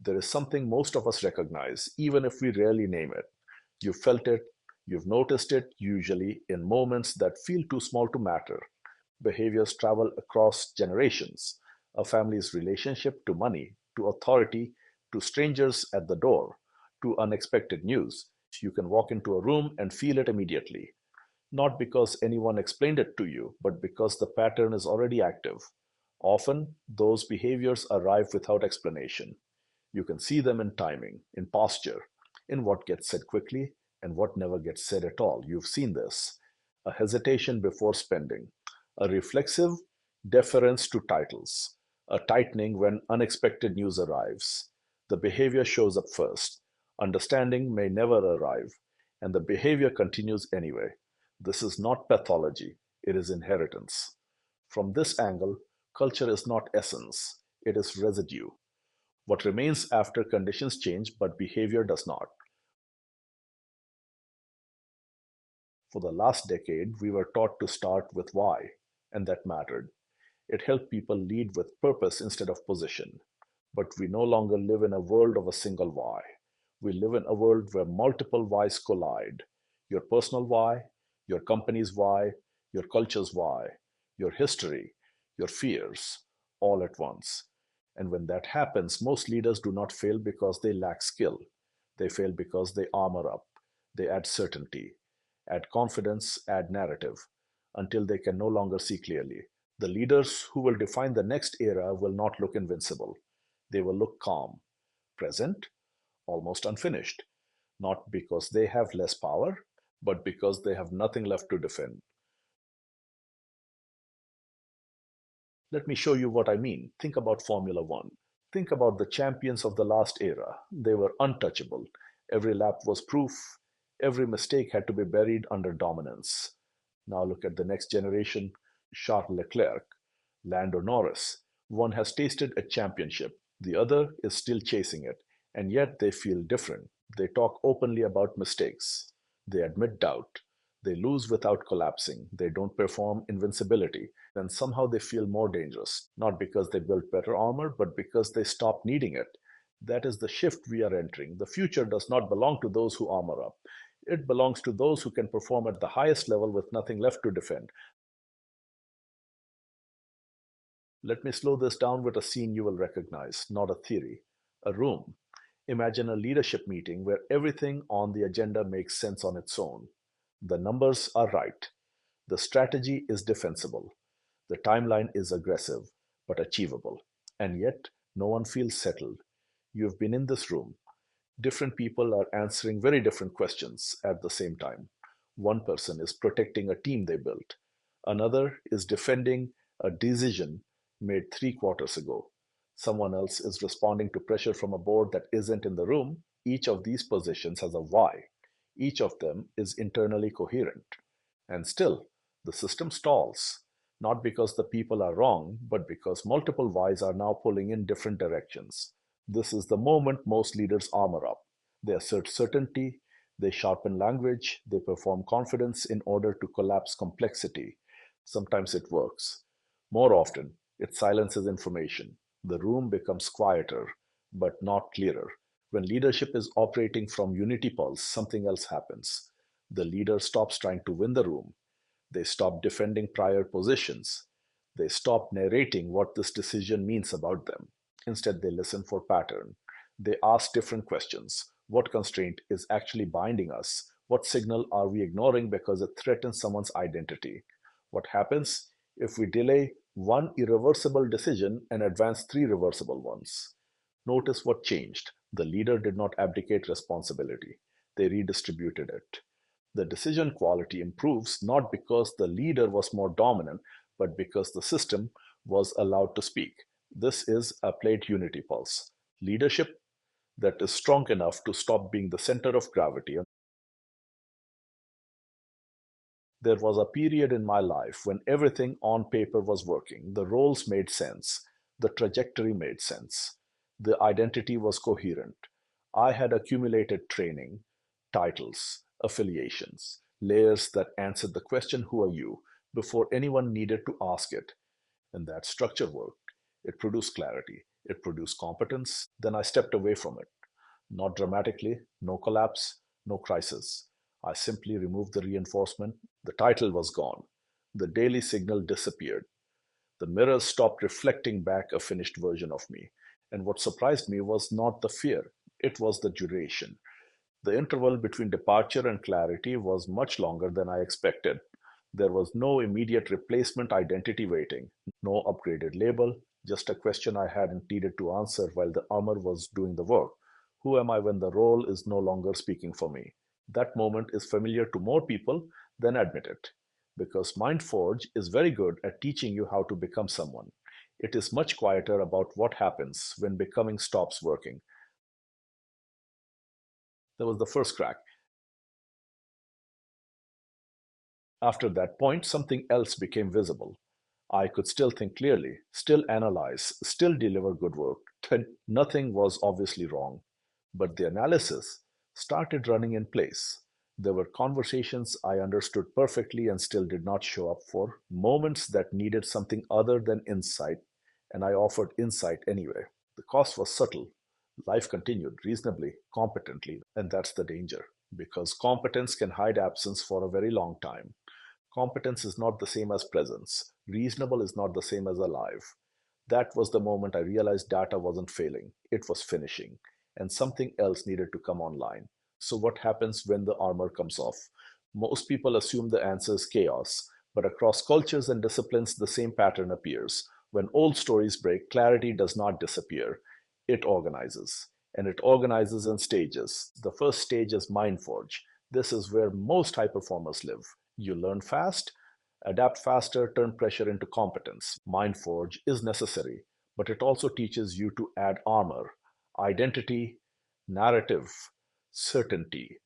There is something most of us recognize, even if we rarely name it. You've felt it, you've noticed it, usually in moments that feel too small to matter. Behaviors travel across generations. A family's relationship to money, to authority, to strangers at the door, to unexpected news. You can walk into a room and feel it immediately. Not because anyone explained it to you, but because the pattern is already active. Often, those behaviors arrive without explanation. You can see them in timing, in posture, in what gets said quickly and what never gets said at all. You've seen this. A hesitation before spending, a reflexive deference to titles, a tightening when unexpected news arrives. The behavior shows up first. Understanding may never arrive, and the behavior continues anyway. This is not pathology, it is inheritance. From this angle, culture is not essence, it is residue. What remains after conditions change but behavior does not. For the last decade, we were taught to start with why, and that mattered. It helped people lead with purpose instead of position. But we no longer live in a world of a single why. We live in a world where multiple whys collide. Your personal why, your company's why, your culture's why, your history, your fears, all at once. And when that happens, most leaders do not fail because they lack skill. They fail because they armor up. They add certainty, add confidence, add narrative, until they can no longer see clearly. The leaders who will define the next era will not look invincible. They will look calm, present, almost unfinished, not because they have less power, but because they have nothing left to defend. Let me show you what I mean. Think about Formula One. Think about the champions of the last era. They were untouchable. Every lap was proof. Every mistake had to be buried under dominance. Now look at the next generation. Charles Leclerc, Lando Norris. One has tasted a championship. The other is still chasing it. And yet they feel different. They talk openly about mistakes. They admit doubt. They lose without collapsing. They don't perform invincibility. Then somehow they feel more dangerous, not because they built better armor, but because they stopped needing it. That is the shift we are entering. The future does not belong to those who armor up. It belongs to those who can perform at the highest level with nothing left to defend. Let me slow this down with a scene you will recognize, not a theory. A room. Imagine a leadership meeting where everything on the agenda makes sense on its own. The numbers are right. The strategy is defensible. The timeline is aggressive, but achievable. And yet, no one feels settled. You've been in this room. Different people are answering very different questions at the same time. One person is protecting a team they built. Another is defending a decision made 3 quarters ago. Someone else is responding to pressure from a board that isn't in the room. Each of these positions has a why. Each of them is internally coherent. And still, the system stalls. Not because the people are wrong, but because multiple whys are now pulling in different directions. This is the moment most leaders armor up. They assert certainty, they sharpen language, they perform confidence in order to collapse complexity. Sometimes it works. More often, it silences information. The room becomes quieter, but not clearer. When leadership is operating from UnityPulse, something else happens. The leader stops trying to win the room. They stop defending prior positions. They stop narrating what this decision means about them. Instead, they listen for pattern. They ask different questions. What constraint is actually binding us? What signal are we ignoring because it threatens someone's identity? What happens if we delay one irreversible decision and advance three reversible ones? Notice what changed. The leader did not abdicate responsibility. They redistributed it. The decision quality improves not because the leader was more dominant, but because the system was allowed to speak. This is applied UnityPulse. Leadership that is strong enough to stop being the center of gravity. There was a period in my life when everything on paper was working. The roles made sense. The trajectory made sense. The identity was coherent. I had accumulated training, titles, affiliations, layers that answered the question, "Who are you?" before anyone needed to ask it. And that structure worked. It produced clarity. It produced competence. Then I stepped away from it. Not dramatically, no collapse, no crisis. I simply removed the reinforcement. The title was gone. The daily signal disappeared. The mirrors stopped reflecting back a finished version of me. And what surprised me was not the fear, it was the duration. The interval between departure and clarity was much longer than I expected. There was no immediate replacement identity waiting, no upgraded label, just a question I hadn't needed to answer while the armor was doing the work. Who am I when the role is no longer speaking for me? That moment is familiar to more people than admit it, because MindForge is very good at teaching you how to become someone. It is much quieter about what happens when becoming stops working. That was the first crack. After that point, something else became visible. I could still think clearly, still analyze, still deliver good work. Nothing was obviously wrong. But the analysis started running in place. There were conversations I understood perfectly and still did not show up for, moments that needed something other than insight, and I offered insight anyway. The cost was subtle. Life continued reasonably, competently, and that's the danger, because competence can hide absence for a very long time. Competence is not the same as presence. Reasonable is not the same as alive. That was the moment I realized data wasn't failing, it was finishing, and something else needed to come online. So, what happens when the armor comes off? Most people assume the answer is chaos, but across cultures and disciplines, the same pattern appears. When old stories break, clarity does not disappear, it organizes. And it organizes in stages. The first stage is MindForge. This is where most high performers live. You learn fast, adapt faster, turn pressure into competence. MindForge is necessary, but it also teaches you to add armor, identity, narrative, certainty.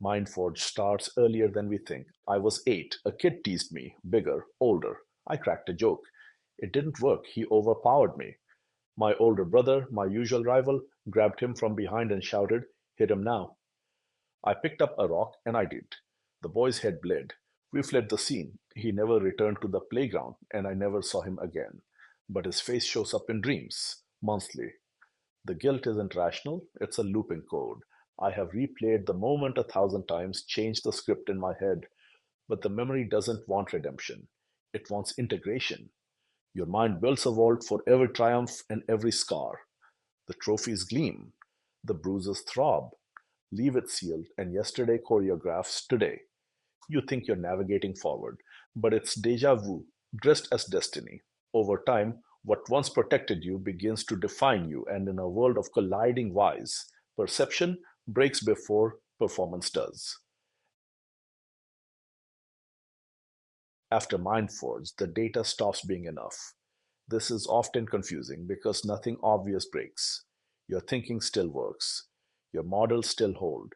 MindForge starts earlier than we think. I was 8. A kid teased me, bigger, older. I cracked a joke. It didn't work. He overpowered me. My older brother, my usual rival, grabbed him from behind and shouted, "Hit him now." I picked up a rock and I did. The boy's head bled. We fled the scene. He never returned to the playground, and I never saw him again. But his face shows up in dreams, monthly. The guilt isn't rational, it's a looping code. I have replayed the moment 1,000 times, changed the script in my head, but the memory doesn't want redemption. It wants integration. Your mind builds a vault for every triumph and every scar. The trophies gleam, the bruises throb. Leave it sealed, and yesterday choreographs today. You think you're navigating forward, but it's deja vu, dressed as destiny. Over time, what once protected you begins to define you, and in a world of colliding whys, perception breaks before performance does. After MindForge, the data stops being enough. This is often confusing because nothing obvious breaks. Your thinking still works. Your models still hold.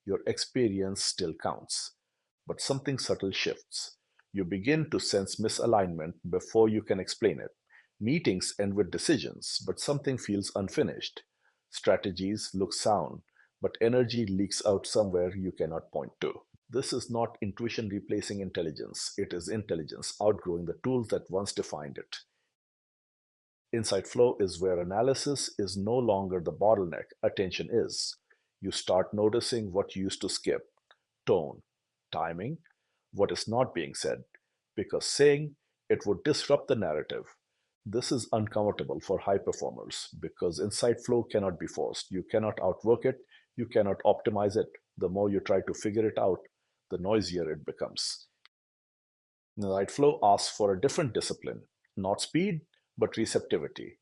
Your experience still counts. But something subtle shifts. You begin to sense misalignment before you can explain it. Meetings end with decisions, but something feels unfinished. Strategies look sound, but energy leaks out somewhere you cannot point to. This is not intuition replacing intelligence, it is intelligence outgrowing the tools that once defined it. InsightFlow is where analysis is no longer the bottleneck, attention is. You start noticing what you used to skip: tone, timing, what is not being said, because saying it would disrupt the narrative. This is uncomfortable for high performers because InsightFlow cannot be forced. You cannot outwork it, you cannot optimize it. The more you try to figure it out, the noisier it becomes. InsightFlow asks for a different discipline, not speed, but receptivity,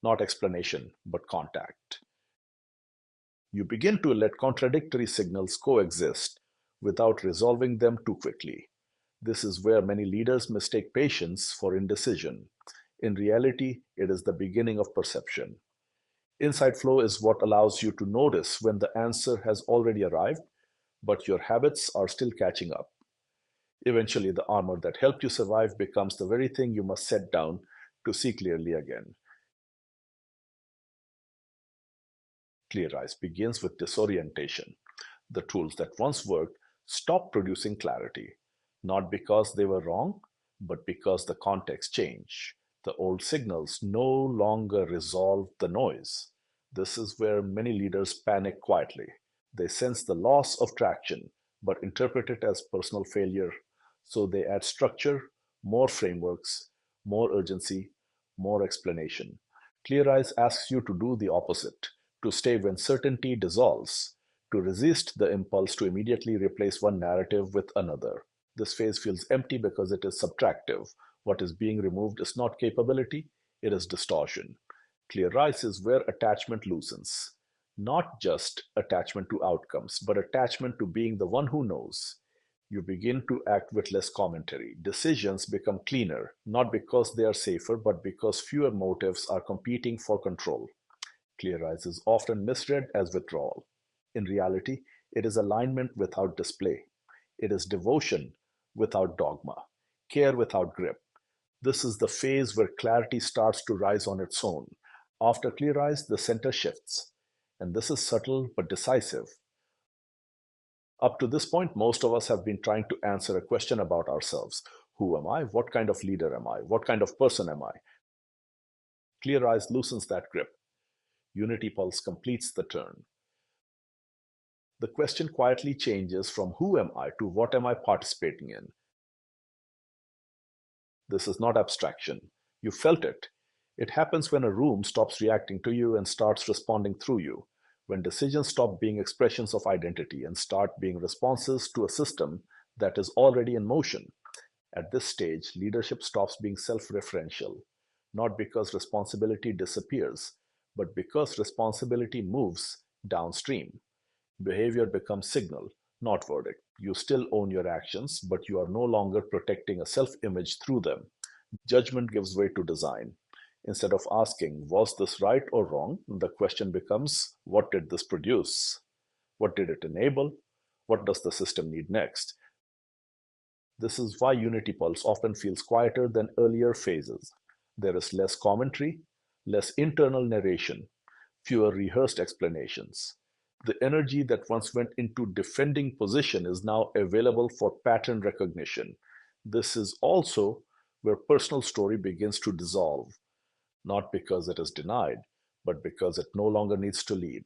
not explanation, but contact. You begin to let contradictory signals coexist without resolving them too quickly. This is where many leaders mistake patience for indecision. In reality, it is the beginning of perception. Insight flow is what allows you to notice when the answer has already arrived, but your habits are still catching up. Eventually, the armor that helped you survive becomes the very thing you must set down to see clearly again. ClearRise begins with disorientation. The tools that once worked stopped producing clarity, not because they were wrong, but because the context changed. The old signals no longer resolve the noise. This is where many leaders panic quietly. They sense the loss of traction, but interpret it as personal failure. So they add structure, more frameworks, more urgency, more explanation. ClearRise asks you to do the opposite, to stay when certainty dissolves, to resist the impulse to immediately replace one narrative with another. This phase feels empty because it is subtractive. What is being removed is not capability, it is distortion. ClearRise is where attachment loosens. Not just attachment to outcomes, but attachment to being the one who knows. You begin to act with less commentary. Decisions become cleaner, not because they are safer, but because fewer motives are competing for control. ClearRise is often misread as withdrawal. In reality, it is alignment without display. It is devotion without dogma, care without grip. This is the phase where clarity starts to rise on its own. After ClearRise, the center shifts. And this is subtle but decisive. Up to this point, most of us have been trying to answer a question about ourselves. Who am I? What kind of leader am I? What kind of person am I? ClearRise loosens that grip. UnityPulse completes the turn. The question quietly changes from who am I to what am I participating in? This is not abstraction. You felt it. It happens when a room stops reacting to you and starts responding through you, when decisions stop being expressions of identity and start being responses to a system that is already in motion. At this stage, leadership stops being self-referential, not because responsibility disappears, but because responsibility moves downstream. Behavior becomes signal, not verdict. You still own your actions, but you are no longer protecting a self-image through them. Judgment gives way to design. Instead of asking, was this right or wrong, the question becomes, what did this produce? What did it enable? What does the system need next? This is why UnityPulse often feels quieter than earlier phases. There is less commentary, less internal narration, fewer rehearsed explanations. The energy that once went into defending position is now available for pattern recognition. This is also where personal story begins to dissolve, not because it is denied, but because it no longer needs to lead.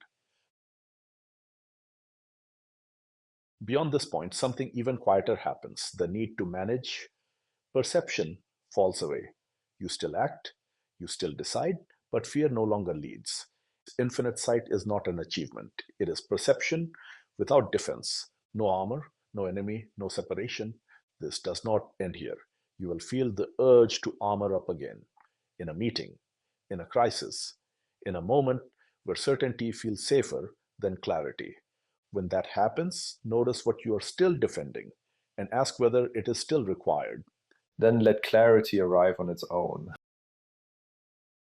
Beyond this point, something even quieter happens. The need to manage perception falls away. You still act, you still decide, but fear no longer leads. InfiniteSight is not an achievement. It is perception without defense. No armor, no enemy, no separation. This does not end here. You will feel the urge to armor up again. In a meeting, in a crisis, in a moment where certainty feels safer than clarity. When that happens, notice what you are still defending and ask whether it is still required. Then let clarity arrive on its own.